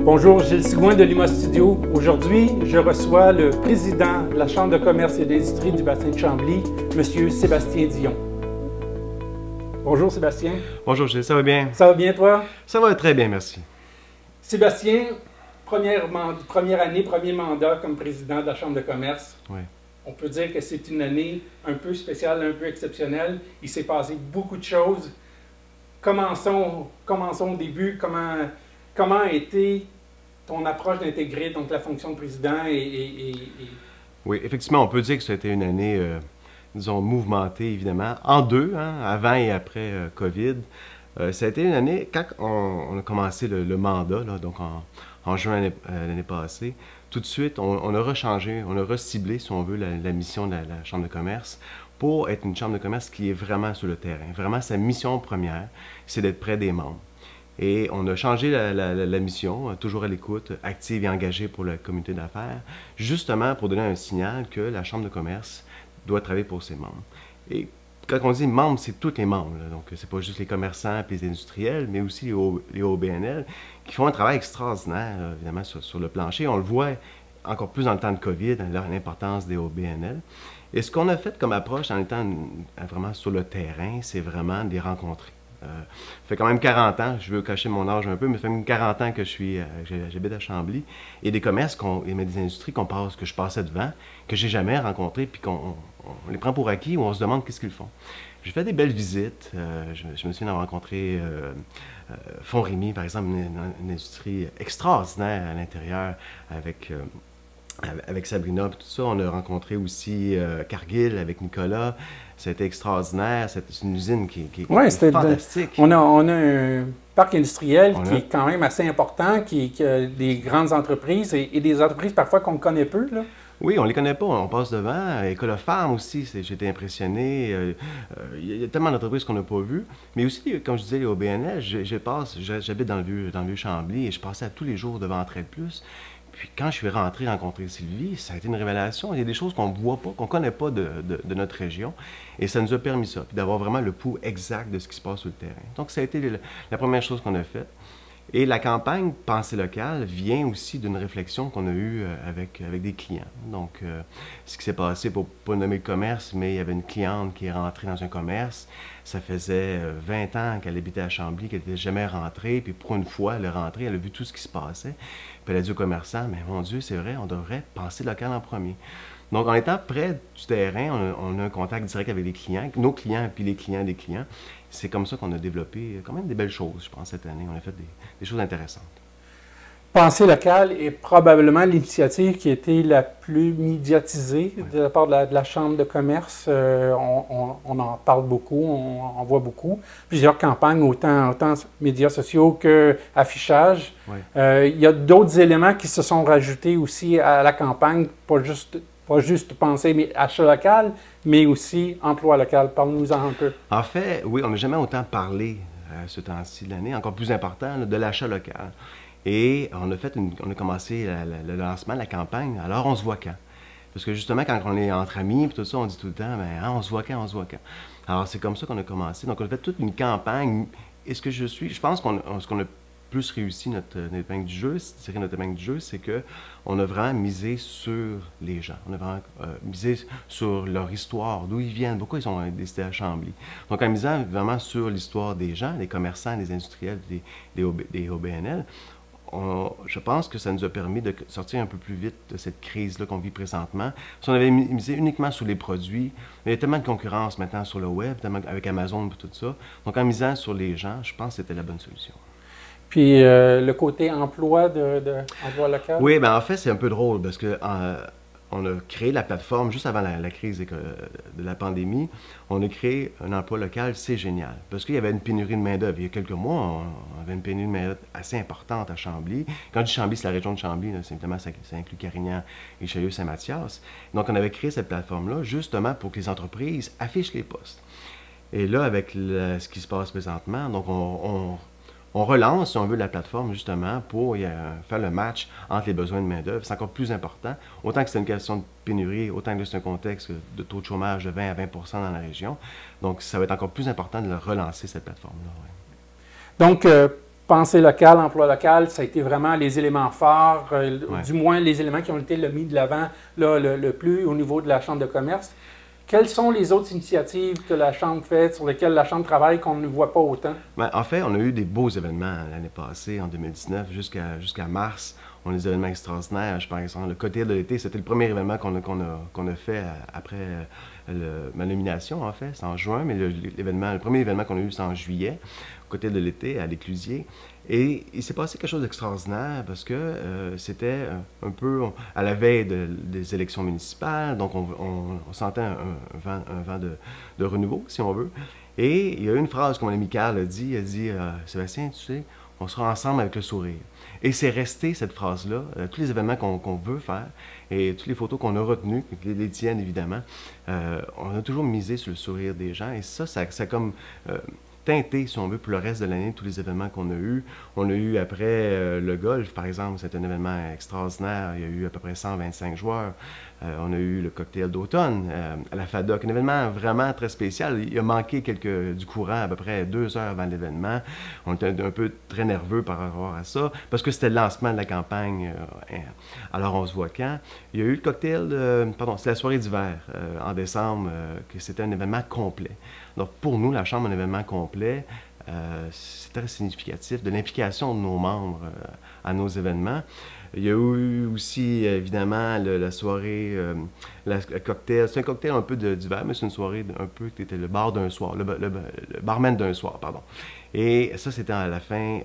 Bonjour, Gilles Sigouin de Lima Studio. Aujourd'hui, je reçois le président de la Chambre de commerce et d'industrie du bassin de Chambly, M. Sébastien Dion. Bonjour Sébastien. Bonjour Gilles, ça va bien? Ça va bien toi? Ça va très bien, merci. Sébastien, première année, premier mandat comme président de la Chambre de commerce. Oui. On peut dire que c'est une année un peu spéciale, un peu exceptionnelle. Il s'est passé beaucoup de choses. Commençons au début. Comment a été ton approche d'intégrer donc la fonction de président Oui, effectivement, on peut dire que ça a été une année, disons, mouvementée, évidemment, en deux, hein, avant et après COVID. Ça a été une année, quand on a commencé le mandat, là, donc en juin l'année passée, tout de suite, on a rechangé, on a reciblé, si on veut, la mission de la Chambre de commerce pour être une Chambre de commerce qui est vraiment sur le terrain. Vraiment, sa mission première, c'est d'être près des membres. Et on a changé la mission, toujours à l'écoute, active et engagée pour la communauté d'affaires, justement pour donner un signal que la Chambre de commerce doit travailler pour ses membres. Et quand on dit membres, c'est tous les membres, là. Donc c'est pas juste les commerçants et les industriels, mais aussi les OBNL, qui font un travail extraordinaire, évidemment, sur le plancher. On le voit encore plus dans le temps de COVID, l'importance des OBNL. Et ce qu'on a fait comme approche en étant vraiment sur le terrain, c'est vraiment de les rencontrer. Ça fait quand même 40 ans, je veux cacher mon âge un peu, mais ça fait même 40 ans que j'habite à Chambly, et des commerces, et des industries que je passais devant, que j'ai jamais rencontrés, puis qu'on les prend pour acquis, ou on se demande qu'est-ce qu'ils font. J'ai fait des belles visites, je me souviens d'avoir rencontré Font-Rémy, par exemple, une industrie extraordinaire à l'intérieur, avec Sabrina et tout ça. On a rencontré aussi Cargill avec Nicolas. C'était extraordinaire. C'est une usine qui est fantastique. On a un parc industriel qui est quand même assez important, qui a des grandes entreprises et des entreprises parfois qu'on connaît peu, là. Oui, on ne les connaît pas, on passe devant. Ecolofarm aussi, j'ai été impressionné. Il y a tellement d'entreprises qu'on n'a pas vues. Mais aussi, comme je disais, les OBNL, j'habite dans le vieux Chambly et je passais à tous les jours devant Trade Plus. Puis quand je suis rentré rencontrer Sylvie, ça a été une révélation. Il y a des choses qu'on ne voit pas, qu'on ne connaît pas de notre région. Et ça nous a permis ça, puis d'avoir vraiment le pouls exact de ce qui se passe sur le terrain. Donc ça a été la première chose qu'on a faite. Et la campagne Pensée locale vient aussi d'une réflexion qu'on a eue avec des clients. Donc, ce qui s'est passé, pour ne pas nommer le commerce, mais il y avait une cliente qui est rentrée dans un commerce. Ça faisait 20 ans qu'elle habitait à Chambly, qu'elle n'était jamais rentrée. Puis pour une fois, elle est rentrée, elle a vu tout ce qui se passait. Puis elle a dit au commerçant, mais mon Dieu, c'est vrai, on devrait penser local en premier. Donc, en étant près du terrain, on a un contact direct avec les clients, nos clients, puis les clients des clients. C'est comme ça qu'on a développé quand même des belles choses, je pense, cette année. On a fait des choses intéressantes. Pensée locale est probablement l'initiative qui a été la plus médiatisée de la part de la Chambre de commerce. On en parle beaucoup, on en voit beaucoup. Plusieurs campagnes, autant médias sociaux qu'affichage. Oui. Il y a d'autres éléments qui se sont rajoutés aussi à la campagne, pas juste penser mais achat local, mais aussi emploi local. Parle-nous-en un peu. En fait, oui, on n'a jamais autant parlé ce temps-ci de l'année, encore plus important, là, de l'achat local. Et on a commencé le lancement de la campagne. Alors, on se voit quand? Parce que justement, quand on est entre amis, puis tout ça, on dit tout le temps, ben, hein, on se voit quand, on se voit quand? Alors, c'est comme ça qu'on a commencé. Donc, on a fait toute une campagne. Et je pense ce qu'on a plus réussi notre épingle du jeu, c'est qu'on a vraiment misé sur les gens. On a vraiment misé sur leur histoire, d'où ils viennent, pourquoi ils ont décidé à Chambly. Donc, en misant vraiment sur l'histoire des gens, les commerçants, les industriels, des OBNL, je pense que ça nous a permis de sortir un peu plus vite de cette crise-là qu'on vit présentement. Si on avait misé uniquement sur les produits, il y a tellement de concurrence maintenant sur le web, avec Amazon et tout ça. Donc, en misant sur les gens, je pense que c'était la bonne solution. Puis le côté emploi emploi local? Oui, bien en fait, c'est un peu drôle parce que on a créé la plateforme juste avant la crise de la pandémie. On a créé un emploi local, c'est génial. Parce qu'il y avait une pénurie de main-d'œuvre. Il y a quelques mois, on avait une pénurie de main-d'œuvre assez importante à Chambly. Quand je dis Chambly, c'est la région de Chambly, simplement ça inclut Carignan et Chaillot-Saint-Mathias. Donc, on avait créé cette plateforme-là justement pour que les entreprises affichent les postes. Et là, avec ce qui se passe présentement, donc on relance, si on veut, la plateforme justement pour faire le match entre les besoins de main-d'œuvre. C'est encore plus important. Autant que c'est une question de pénurie, autant que c'est un contexte de taux de chômage de 20 à 20 dans la région. Donc, ça va être encore plus important de relancer cette plateforme-là. Ouais. Donc, pensée locale, emploi local, ça a été vraiment les éléments forts, du moins les éléments qui ont été mis de l'avant le plus au niveau de la Chambre de commerce. Quelles sont les autres initiatives que la Chambre fait, sur lesquelles la Chambre travaille, qu'on ne voit pas autant? Bien, en fait, on a eu des beaux événements l'année passée, en 2019, jusqu'à mars. On a des événements extraordinaires. Par exemple, le cocktail de l'été, c'était le premier événement qu'on a fait après ma nomination, en fait. C'est en juin, mais le premier événement qu'on a eu, c'est en juillet, au cocktail de l'été, à l'Éclusier. Et il s'est passé quelque chose d'extraordinaire parce que c'était un peu à la veille des élections municipales, donc on sentait un vent de renouveau, si on veut. Et il y a une phrase, comme l'ami Carl a dit, Sébastien, tu sais, on sera ensemble avec le sourire. Et c'est resté cette phrase-là, tous les événements qu'on veut faire et toutes les photos qu'on a retenues, les tiennes évidemment, on a toujours misé sur le sourire des gens et ça comme teinté, si on veut, pour le reste de l'année, tous les événements qu'on a eus. On a eu après le golf, par exemple, c'est un événement extraordinaire. Il y a eu à peu près 125 joueurs. On a eu le cocktail d'automne à la FADOC, un événement vraiment très spécial. Il a manqué du courant à peu près 2 heures avant l'événement. On était un peu très nerveux par rapport à ça, parce que c'était le lancement de la campagne. Alors on se voit quand. Il y a eu le cocktail, c'est la soirée d'hiver en décembre, que c'était un événement complet. Donc, pour nous, la Chambre, un événement complet, c'est très significatif de l'implication de nos membres à nos événements. Il y a eu aussi, évidemment, la soirée, le cocktail. C'est un cocktail un peu d'hiver, mais c'est une soirée un peu qui était le bar d'un soir, le barman d'un soir, pardon. Et ça, c'était à la fin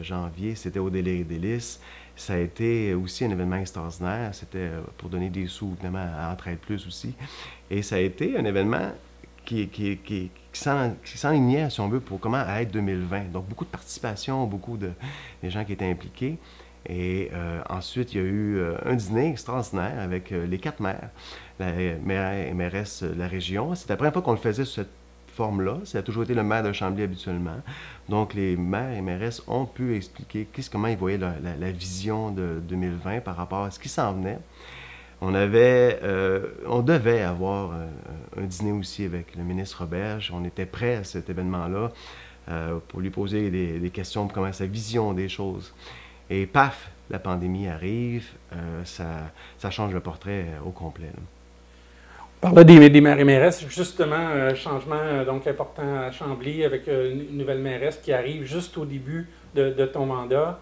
janvier, c'était au Délire et Délices. Ça a été aussi un événement extraordinaire. C'était pour donner des sous, évidemment, à Entraide Plus aussi. Et ça a été un événement qui s'enlignait, si on veut, pour comment être 2020. Donc, beaucoup de participation, des gens qui étaient impliqués. Et ensuite, il y a eu un dîner extraordinaire avec les 4 maires, la maire et mairesse de la région. C'était la première fois qu'on le faisait sous cette forme-là. Ça a toujours été le maire de Chambly habituellement. Donc, les maires et mairesses ont pu expliquer comment ils voyaient la vision de 2020 par rapport à ce qui s'en venait. On devait avoir un dîner aussi avec le ministre Roberge. On était prêt à cet événement-là pour lui poser des questions pour comment sa vision des choses. Et paf, la pandémie arrive, ça change le portrait au complet. Là. On parlait des maires et mairesses, justement, changement donc important à Chambly avec une nouvelle mairesse qui arrive juste au début de ton mandat.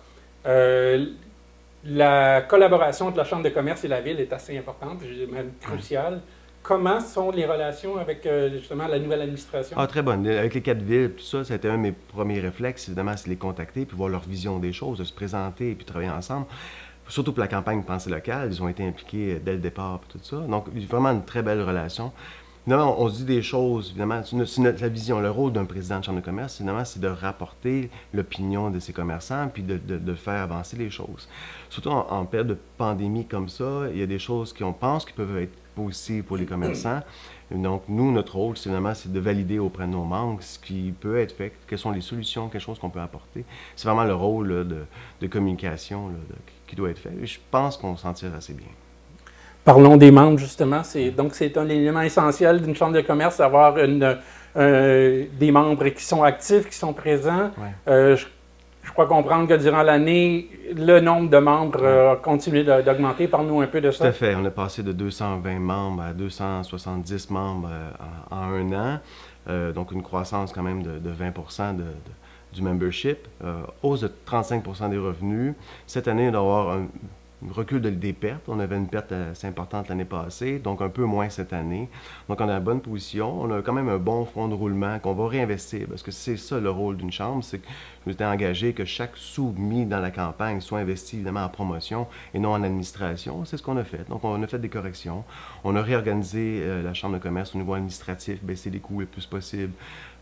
La collaboration entre la Chambre de commerce et la Ville est assez importante, même cruciale. Comment sont les relations avec justement la nouvelle administration? Ah, très bonne. Avec les 4 villes, tout ça, c'était un de mes premiers réflexes, évidemment, c'est de les contacter, puis voir leur vision des choses, de se présenter, puis travailler ensemble. Surtout pour la campagne Pensée locale, ils ont été impliqués dès le départ, puis tout ça. Donc, vraiment une très belle relation. Évidemment, on se dit des choses, évidemment, c'est la vision, le rôle d'un président de chambre de commerce, évidemment, c'est de rapporter l'opinion de ses commerçants, puis de faire avancer les choses. Surtout en période de pandémie comme ça, il y a des choses qu'on pense qui peuvent être positives pour les commerçants. Donc, nous, notre rôle, finalement, c'est de valider auprès de nos membres ce qui peut être fait, quelles sont les solutions, quelque chose qu'on peut apporter. C'est vraiment le rôle là, de communication là, qui doit être fait. Et je pense qu'on s'en tire assez bien. Parlons des membres, justement. Donc, c'est un élément essentiel d'une chambre de commerce, d'avoir des membres qui sont actifs, qui sont présents. Ouais. Je crois comprendre que durant l'année, le nombre de membres a continué d'augmenter. Parle-nous un peu de ça. Tout à fait. On est passé de 220 membres à 270 membres en un an. Donc, une croissance quand même de 20 du membership. Hausse de 35 des revenus. Cette année, il doit y avoir un recul des pertes. On avait une perte assez importante l'année passée, donc un peu moins cette année. Donc, on a une bonne position. On a quand même un bon fonds de roulement qu'on va réinvestir, parce que c'est ça le rôle d'une chambre, c'est que je m'étais engagé que chaque sou mis dans la campagne soit investi évidemment en promotion et non en administration. C'est ce qu'on a fait. Donc, on a fait des corrections. On a réorganisé la chambre de commerce au niveau administratif, baisser les coûts le plus possible.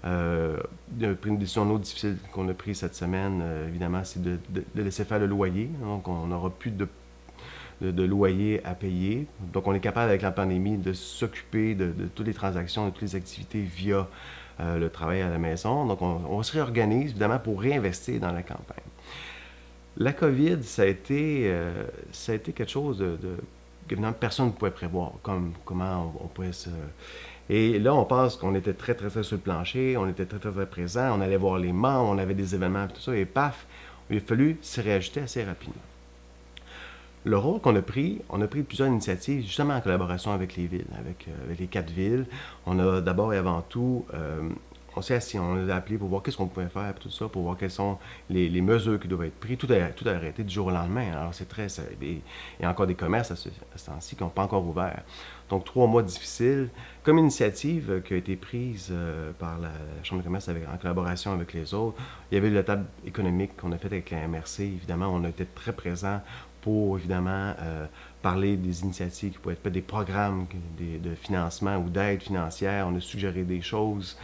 Une décision autre difficile qu'on a prise cette semaine, évidemment, c'est de laisser faire le loyer. Donc, on n'aura plus de loyer à payer. Donc, on est capable, avec la pandémie, de s'occuper de toutes les transactions, de toutes les activités via le travail à la maison. Donc, on se réorganise, évidemment, pour réinvestir dans la campagne. La COVID, ça a été quelque chose que personne ne pouvait prévoir, comme comment on pouvait se... Et là, on pense qu'on était très, très, très sur le plancher, on était très, très, très présent, on allait voir les membres, on avait des événements, tout ça, et paf, il a fallu se réajuster assez rapidement. Le rôle qu'on a pris, on a pris plusieurs initiatives, justement en collaboration avec les villes, avec les 4 villes. On a d'abord et avant tout, on s'est assis, on les a appelés pour voir qu'est-ce qu'on pouvait faire, tout ça, pour voir quelles sont les mesures qui doivent être prises. Tout a arrêté du jour au lendemain. Alors, c'est très... Il y a encore des commerces à ce temps-ci qui n'ont pas encore ouvert. Donc, 3 mois difficiles. Comme initiative qui a été prise par la Chambre de commerce en collaboration avec les autres, il y avait la table économique qu'on a faite avec la MRC. Évidemment, on a été très présents pour, évidemment, parler des initiatives qui pouvaient être des programmes de financement ou d'aide financière. On a suggéré des choses.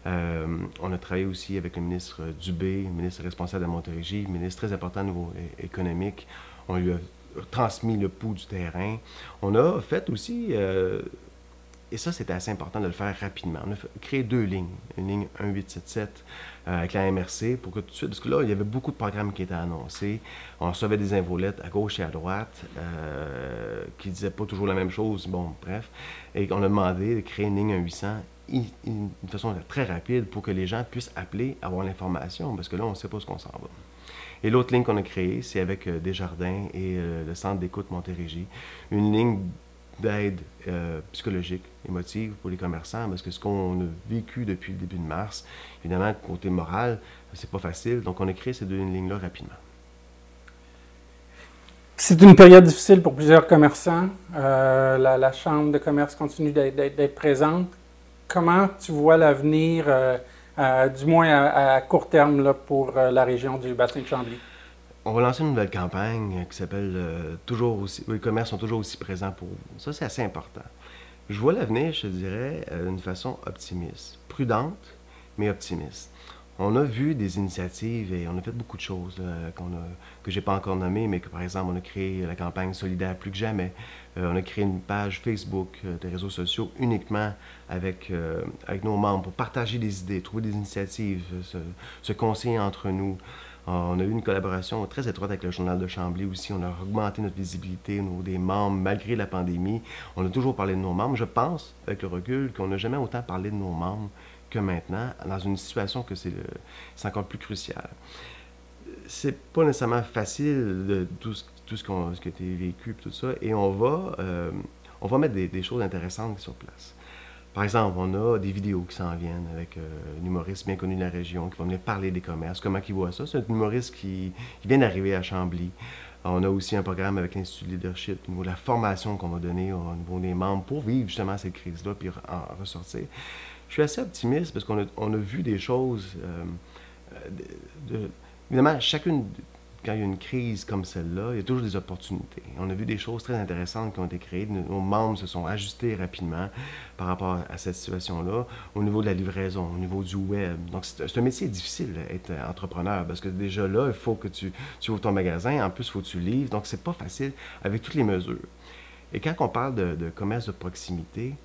On a travaillé aussi avec le ministre Dubé, le ministre responsable de la Montérégie, ministre très important au niveau économique. On lui a transmis le pouls du terrain. On a fait aussi, et ça c'était assez important de le faire rapidement, on a créé 2 lignes, une ligne 1877 avec la MRC pour que tout de suite, parce que là il y avait beaucoup de programmes qui étaient annoncés, on recevait des infolettes à gauche et à droite qui disaient pas toujours la même chose, bon bref, et on a demandé de créer une ligne 1800 d'une façon très rapide pour que les gens puissent appeler, avoir l'information, parce que là on ne sait pas ce qu'on s'en va. Et l'autre ligne qu'on a créée, c'est avec Desjardins et le Centre d'écoute Montérégie, une ligne d'aide psychologique, émotive pour les commerçants, parce que ce qu'on a vécu depuis le début de mars, évidemment, côté moral, c'est pas facile, donc on a créé ces 2 lignes-là rapidement. C'est une période difficile pour plusieurs commerçants. La Chambre de commerce continue d'être présente. Comment tu vois l'avenir, du moins à court terme, là, pour la région du bassin de Chambly? On va lancer une nouvelle campagne qui s'appelle Toujours aussi, les commerces sont toujours aussi présents pour vous. Ça, c'est assez important. Je vois l'avenir, je te dirais, d'une façon optimiste, prudente, mais optimiste. On a vu des initiatives et on a fait beaucoup de choses que je n'ai pas encore nommées, mais que, par exemple, on a créé la campagne Solidaire plus que jamais. On a créé une page Facebook, des réseaux sociaux uniquement avec nos membres pour partager des idées, trouver des initiatives, se conseiller entre nous. On a eu une collaboration très étroite avec le Journal de Chambly aussi. On a augmenté notre visibilité au niveau des membres malgré la pandémie. On a toujours parlé de nos membres. Je pense, avec le recul, qu'on n'a jamais autant parlé de nos membres que maintenant, dans une situation que c'est encore plus crucial. C'est pas nécessairement facile de tout ce qui a été vécu et tout ça, et on va mettre des choses intéressantes sur place. Par exemple, on a des vidéos qui s'en viennent avec un humoriste bien connu de la région qui va venir parler des commerces, comment il voit ça. C'est un humoriste qui vient d'arriver à Chambly. On a aussi un programme avec l'Institut de leadership au niveau de la formation qu'on va donner au niveau des membres pour vivre justement cette crise-là puis en ressortir. Je suis assez optimiste parce qu'on a vu des choses. Évidemment, quand il y a une crise comme celle-là, il y a toujours des opportunités. On a vu des choses très intéressantes qui ont été créées. Nos membres se sont ajustés rapidement par rapport à cette situation-là, au niveau de la livraison, au niveau du web. Donc, c'est un métier difficile, être entrepreneur, parce que déjà là, il faut que tu ouvres ton magasin, en plus, il faut que tu livres. Donc, c'est pas facile avec toutes les mesures. Et quand on parle de commerce de proximité,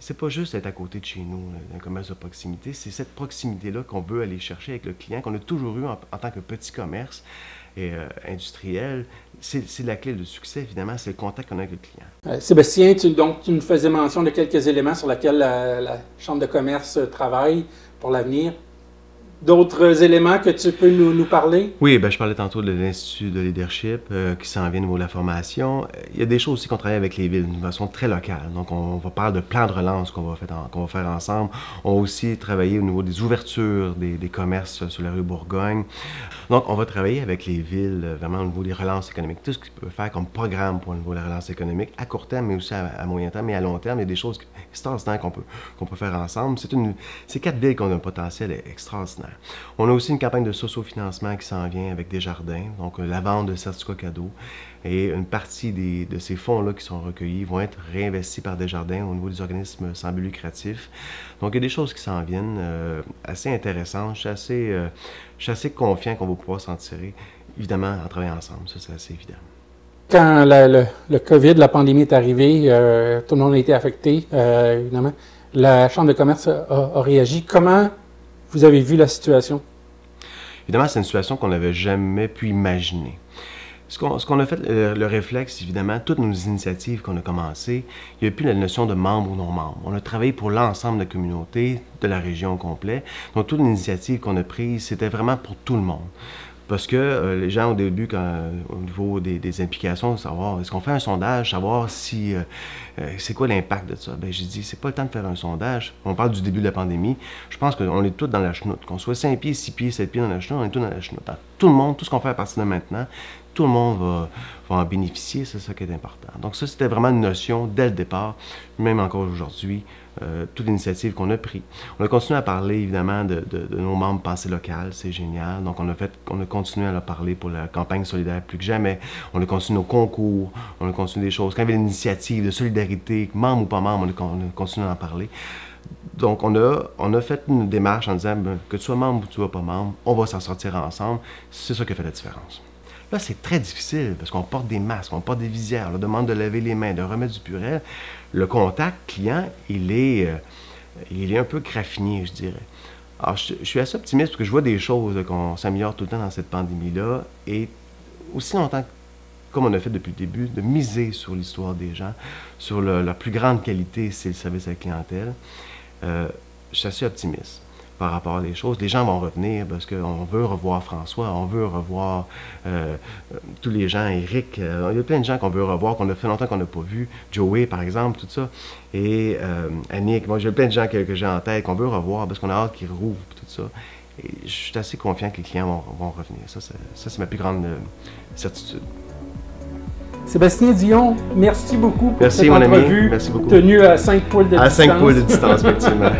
c'est pas juste être à côté de chez nous, un commerce de proximité, c'est cette proximité-là qu'on veut aller chercher avec le client, qu'on a toujours eu en tant que petit commerce et industriel. C'est la clé de succès, évidemment, c'est le contact qu'on a avec le client. Sébastien, tu nous faisais mention de quelques éléments sur lesquels la Chambre de commerce travaille pour l'avenir. D'autres éléments que tu peux nous parler? Oui, je parlais tantôt de l'Institut de leadership qui s'en vient au niveau de la formation. Il y a des choses aussi qu'on travaille avec les villes d'une façon très locale. Donc, on va parler de plan de relance qu'on va faire ensemble. On va aussi travailler au niveau des ouvertures des commerces sur la rue Bourgogne. Donc, on va travailler avec les villes vraiment au niveau des relances économiques. Tout ce qu'ils peuvent faire comme programme pour le niveau de la relance économique, à court terme, mais aussi à moyen terme, mais à long terme, il y a des choses extraordinaires qu'on peut faire ensemble. C'est 4 villes qui ont un potentiel extraordinaire. On a aussi une campagne de socio-financement qui s'en vient avec Desjardins, donc la vente de certificats cadeaux. Et une partie de ces fonds-là qui sont recueillis vont être réinvestis par Desjardins au niveau des organismes sans but lucratif. Donc, il y a des choses qui s'en viennent assez intéressantes. Je suis assez confiant qu'on va pouvoir s'en tirer, évidemment, en travaillant ensemble. Ça, c'est assez évident. Quand le COVID, la pandémie est arrivée, tout le monde a été affecté, évidemment. la Chambre de commerce a réagi. Comment vous avez vu la situation? Évidemment, c'est une situation qu'on n'avait jamais pu imaginer. Ce qu'on a fait, le réflexe, évidemment, toutes nos initiatives qu'on a commencées, il n'y a plus la notion de membre ou non-membre. On a travaillé pour l'ensemble de la communauté, de la région au complet. Donc, toute l'initiative qu'on a prise, c'était vraiment pour tout le monde. Parce que les gens, au début, au niveau des implications, savoir, est-ce qu'on fait un sondage, savoir si, c'est quoi l'impact de ça? Bien, j'ai dit, c'est pas le temps de faire un sondage. On parle du début de la pandémie. Je pense qu'on est tous dans la chenoute. Qu'on soit 5 pieds, 6 pieds, 7 pieds dans la chenoute, on est tous dans la chenoute. Alors, tout le monde, tout ce qu'on fait à partir de maintenant, tout le monde va en bénéficier, c'est ça qui est important. Donc ça, c'était vraiment une notion dès le départ, même encore aujourd'hui, toute l'initiative qu'on a prise. On a continué à parler, évidemment, de nos membres Pensée locale, c'est génial. Donc on a continué à leur parler pour la campagne solidaire plus que jamais. On a continué nos concours, on a continué des choses. Quand il y avait l'initiative de solidarité, membre ou pas membre, on a continué à en parler. Donc, on a fait une démarche en disant que tu sois membre ou tu ne sois pas membre, on va s'en sortir ensemble. C'est ça qui a fait la différence. Là, c'est très difficile parce qu'on porte des masques, on porte des visières, on demande de laver les mains, de remettre du purel. Le contact client, il est un peu graffinier, je dirais. Alors, je suis assez optimiste parce que je vois des choses qu'on s'améliore tout le temps dans cette pandémie-là et aussi longtemps, comme on a fait depuis le début, de miser sur l'histoire des gens, sur la plus grande qualité, c'est le service à la clientèle. Je suis assez optimiste par rapport à des choses. Les gens vont revenir parce qu'on veut revoir François, on veut revoir tous les gens, Eric. Il y a plein de gens qu'on veut revoir, qu'on a fait longtemps qu'on n'a pas vu. Joey, par exemple, tout ça. Et Annick, moi, j'ai plein de gens que j'ai en tête qu'on veut revoir parce qu'on a hâte qu'ils rouvrent, tout ça. Et je suis assez confiant que les clients vont revenir. Ça c'est ma plus grande certitude. Sébastien Dion, merci beaucoup pour merci, cette entrevue merci beaucoup. tenue à 5 poules de distance. À 5 poules de distance, effectivement.